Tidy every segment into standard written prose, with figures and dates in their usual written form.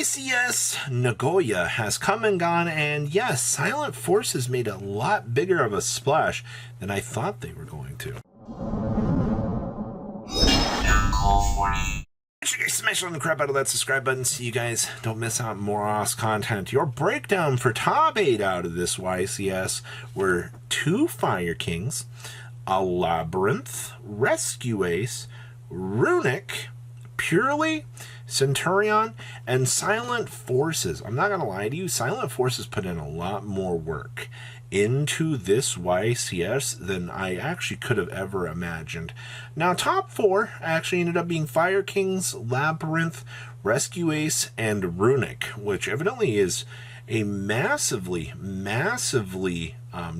YCS Nagoya has come and gone, and yes, Silent Forces made a lot bigger of a splash than I thought they were going to. Make sure you guys smash on the crap out of that subscribe button so you guys don't miss out on more awesome content. Your breakdown for top 8 out of this YCS were 2 Fire Kings, a Labyrinth, Rescue Ace, Runic, Purely, Centurion, and Silent Forces. I'm not going to lie to you, Silent Forces put in a lot more work into this YCS than I actually could have ever imagined. Now, top 4 actually ended up being Fire Kings, Labyrinth, Rescue Ace, and Runic, which evidently is a massively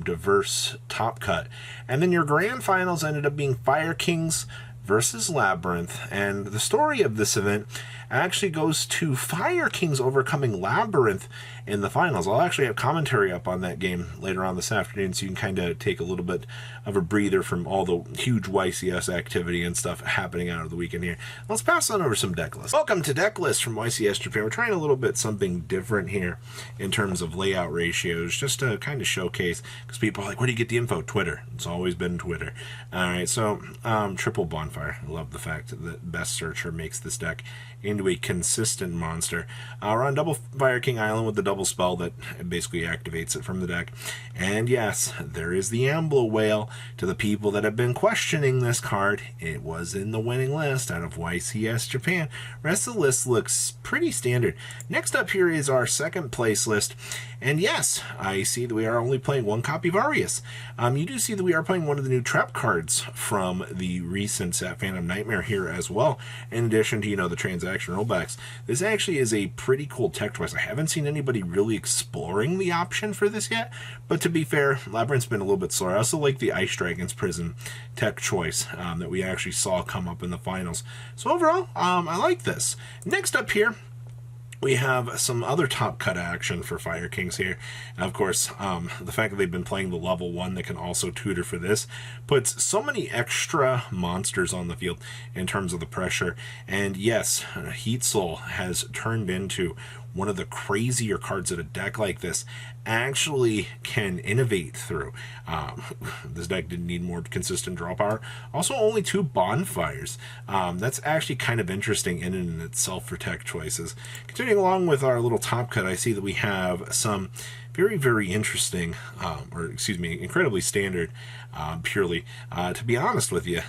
diverse top cut. And then your grand finals ended up being Fire Kings versus Labyrinth, and the story of this event actually goes to Fire Kings overcoming Labyrinth in the finals. I'll actually have commentary up on that game later on this afternoon, so you can kind of take a little bit of a breather from all the huge YCS activity and stuff happening out of the weekend here. Let's pass on over some deck lists. Welcome to Deck List from YCSJ. We're trying a little bit something different here in terms of layout ratios, just to kind of showcase, because people are like, where do you get the info? Twitter. It's always been Twitter. Alright, so triple Bonfire. I love the fact that Best Searcher makes this deck into a consistent monster. We're on double Fire King Island with the double spell that basically activates it from the deck. And yes, there is the Ambler Whale. To the people that have been questioning this card, it was in the winning list out of YCS Japan. Rest of the list looks pretty standard. Next up here is our second place list. And yes, I see that we are only playing 1 copy of Arius. You do see that we are playing one of the new trap cards from the recent Phantom Nightmare here as well, in addition to, you know, the transaction rollbacks. This actually is a pretty cool tech choice. I haven't seen anybody really exploring the option for this yet, but to be fair, Labyrinth's been a little bit slower. I also like the Ice Dragon's Prison tech choice that we actually saw come up in the finals. So overall, I like this. Next up here, we have some other top cut action for Fire Kings here. And of course, the fact that they've been playing the level 1 that can also tutor for this puts so many extra monsters on the field in terms of the pressure. And yes, Heat Soul has turned into one of the crazier cards that a deck like this actually can innovate through. This deck didn't need more consistent draw power. Also, only 2 bonfires. That's actually kind of interesting in and in itself for tech choices. Continuing along with our little top cut, I see that we have some very interesting, incredibly standard, Purely. To be honest with you,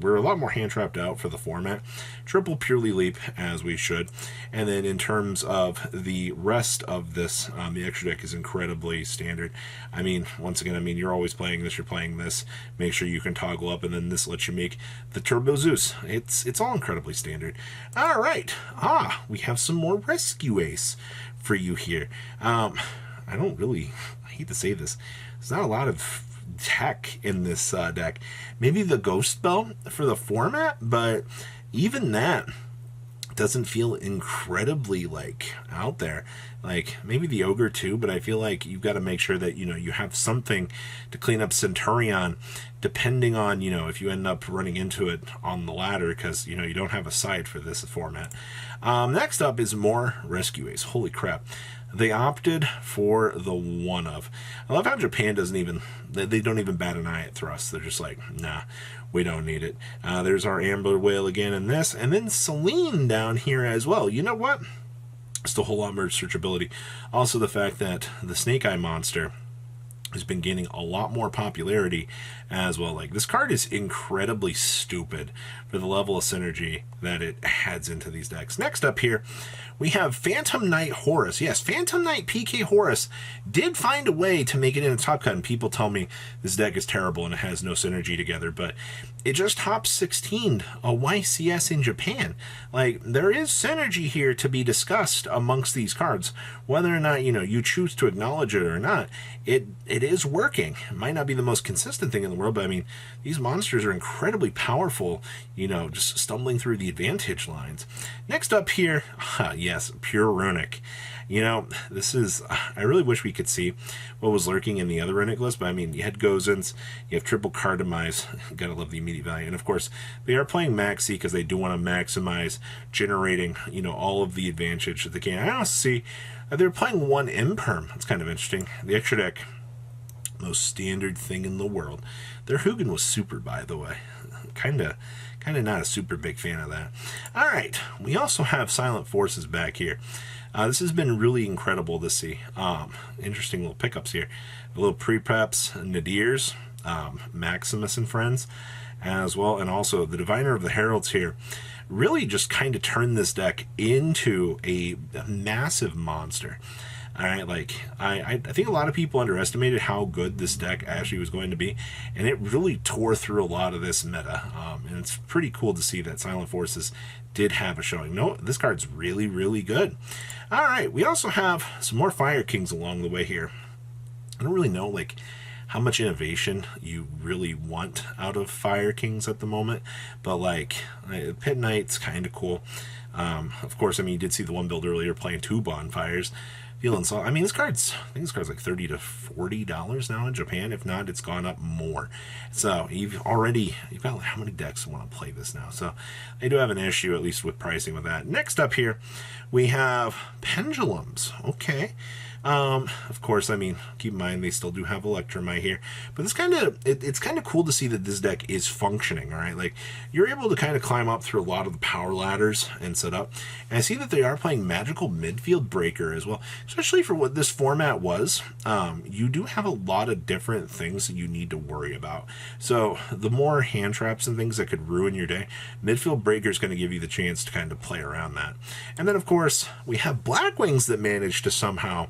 we're a lot more hand-trapped out for the format. Triple Purely Leap, as we should. And then in terms of the rest of this, the extra deck is incredibly standard. I mean, once again, you're always playing this, you're playing this. Make sure you can toggle up, and then this lets you make the Turbo Zeus. It's all incredibly standard. All right. We have some more Rescue Ace for you here. I hate to say this, there's not a lot of tech in this deck. Maybe the Ghost Bell for the format, but even that doesn't feel incredibly out there. Maybe the Ogre too, but I feel like you've got to make sure that you have something to clean up Centurion, depending on if you end up running into it on the ladder, because you don't have a side for this format. Next up is more Rescue Ace. Holy crap, they opted for the one of. I love how Japan they don't even bat an eye at thrust. They're just like, nah, we don't need it. There's our Ambler Whale again in this, and then Celine down here as well. You know what? Just a whole lot more searchability. Also, the fact that the Snake Eye monster has been gaining a lot more popularity as well. This card is incredibly stupid for the level of synergy that it adds into these decks. Next up here, we have Phantom Knight Horus. Yes, Phantom Knight PK Horus did find a way to make it in a top cut, and people tell me this deck is terrible and it has no synergy together, but it just top 16'd a YCS in Japan. There is synergy here to be discussed amongst these cards. Whether or not, you choose to acknowledge it or not, it it is working. It might not be the most consistent thing in the world, but I mean, these monsters are incredibly powerful, you know, just stumbling through the advantage lines. Next up here, yes, Pure Runic. You know, this is, I really wish we could see what was lurking in the other Runic list, but I mean, you had Gozens, you have triple card demise, gotta love the immediate value, and of course, they are playing Maxi because they do want to maximize generating, you know, all of the advantage that they can. I also see they're playing one Imperm. That's kind of interesting. The extra deck, most standard thing in the world. Their Hugin was super, by the way. Kind of not a super big fan of that. All right, we also have Silentforces back here. This has been really incredible to see. Interesting little pickups here. A little pre-preps, Nadirs, Maximus and friends as well, and also the Diviner of the Heralds here really just kind of turned this deck into a massive monster. All right, like I think a lot of people underestimated how good this deck actually was going to be, and it really tore through a lot of this meta. And it's pretty cool to see that Silentforces did have a showing. No, this card's really, really good. All right, we also have some more Fire Kings along the way here. I don't really know like how much innovation you really want out of Fire Kings at the moment, but like Pit Knight's kind of cool. Of course, I mean, you did see the one build earlier playing 2 bonfires. Feeling so. I mean, I think this card's like $30 to $40 now in Japan. If not, it's gone up more. So you've got how many decks want to play this now? So they do have an issue, at least with pricing with that. Next up here, we have Pendulums. Okay. Of course, I mean, keep in mind they still do have Electromite here, but it's kind of cool to see that this deck is functioning. All right, like you're able to kind of climb up through a lot of the power ladders and set up, and I see that they are playing Magical Midfield Breaker as well, especially for what this format was. You do have a lot of different things that you need to worry about. So the more hand traps and things that could ruin your day, Midfield Breaker is going to give you the chance to kind of play around that. And then of course we have Blackwings that managed to somehow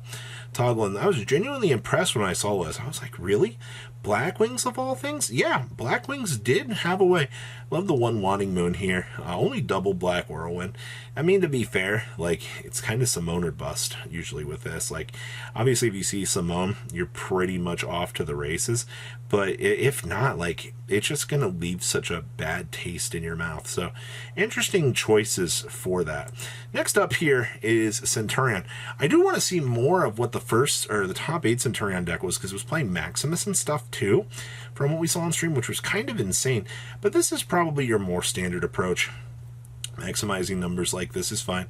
toggle, and I was genuinely impressed when I saw this. I was like, really? Blackwings of all things? Yeah, Blackwings did have a way. Love the one Wanting Moon here. Only double Black Whirlwind. I mean, to be fair, like, it's kind of Simone or bust, usually with this. Like, obviously, if you see Simone, you're pretty much off to the races. But if not, like, it's just going to leave such a bad taste in your mouth. So, interesting choices for that. Next up here is Centurion. I do want to see more of what the top 8 Centurion deck was, because it was playing Maximus and stuff too, from what we saw on stream, which was kind of insane. But this is probably your more standard approach. Maximizing numbers like this is fine.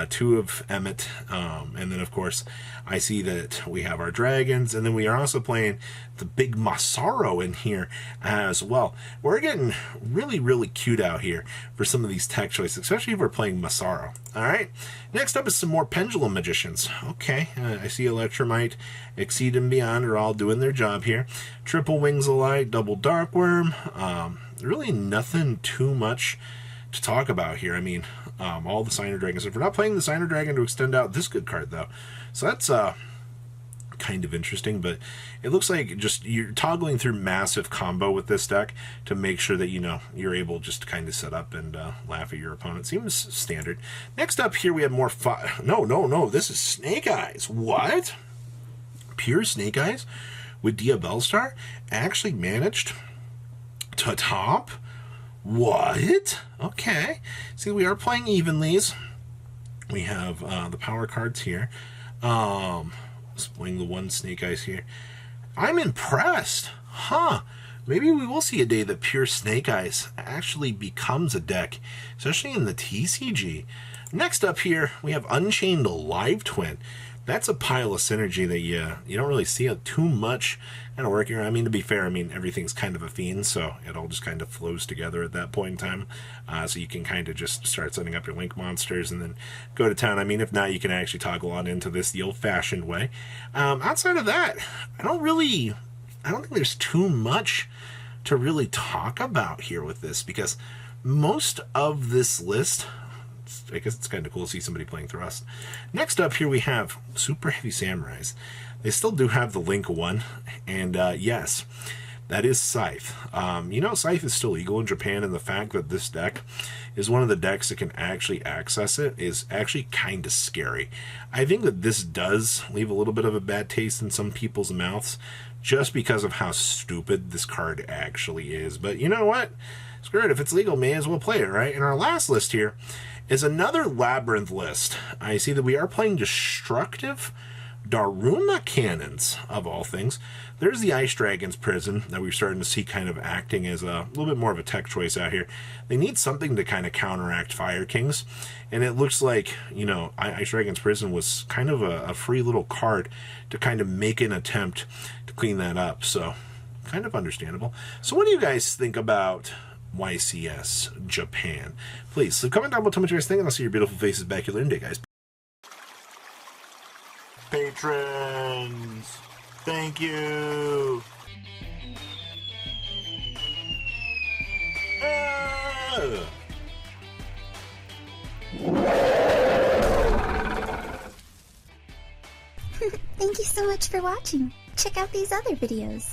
2 of Emmet, and then of course I see that we have our dragons, and then we are also playing the big Massaro in here as well. We're getting really, really cute out here for some of these tech choices, especially if we're playing Massaro. All right, next up is some more Pendulum Magicians. Okay, I see Electromite, Exceed and Beyond are all doing their job here. Triple Wings of Light, double Darkworm. Really nothing too much to talk about here. I mean, all the Signer Dragons. If we're not playing the Signer Dragon to extend out this good card, though. So that's kind of interesting, but it looks like just you're toggling through massive combo with this deck to make sure that, you know, you're able just to kind of set up and laugh at your opponent. Seems standard. Next up here, we have more No, this is Snake Eyes. What? Pure Snake Eyes with Diabellstar actually managed to top? What? Okay. See, we are playing evenlies. We have the power cards here. Playing the one Snake Eyes here. I'm impressed. Huh. Maybe we will see a day that Pure Snake Eyes actually becomes a deck, especially in the TCG. Next up here, we have Unchained Live Twin. That's a pile of synergy that you don't really see too much kind of working around. I mean, to be fair, I mean, everything's kind of a fiend, so it all just kind of flows together at that point in time. So you can kind of just start setting up your Link monsters and then go to town. I mean, if not, you can actually toggle on into this the old-fashioned way. Outside of that, I don't think there's too much to really talk about here with this, because most of this list, I guess it's kind of cool to see somebody playing Thrust. Next up here we have Super Heavy Samurais. They still do have the Link one, and yes, That is Scythe. You know, Scythe is still legal in Japan, and the fact that this deck is one of the decks that can actually access it is actually kind of scary. I think that this does leave a little bit of a bad taste in some people's mouths just because of how stupid this card actually is. But you know what? Screw it. If it's legal, may as well play it, right? And our last list here is another Labyrinth list. I see that we are playing Destructive Daruma Cannons, of all things. There's the Ice Dragon's Prison that we're starting to see kind of acting as a little bit more of a tech choice out here. They need something to kind of counteract Fire Kings, and it looks like, you know, Ice Dragon's Prison was kind of a free little card to kind of make an attempt to clean that up, so kind of understandable. So what do you guys think about YCS Japan? Please leave a comment down below, tell me what you guys think, and I'll see your beautiful faces back here later today, guys. Patrons, thank you. Thank you so much for watching. Check out these other videos.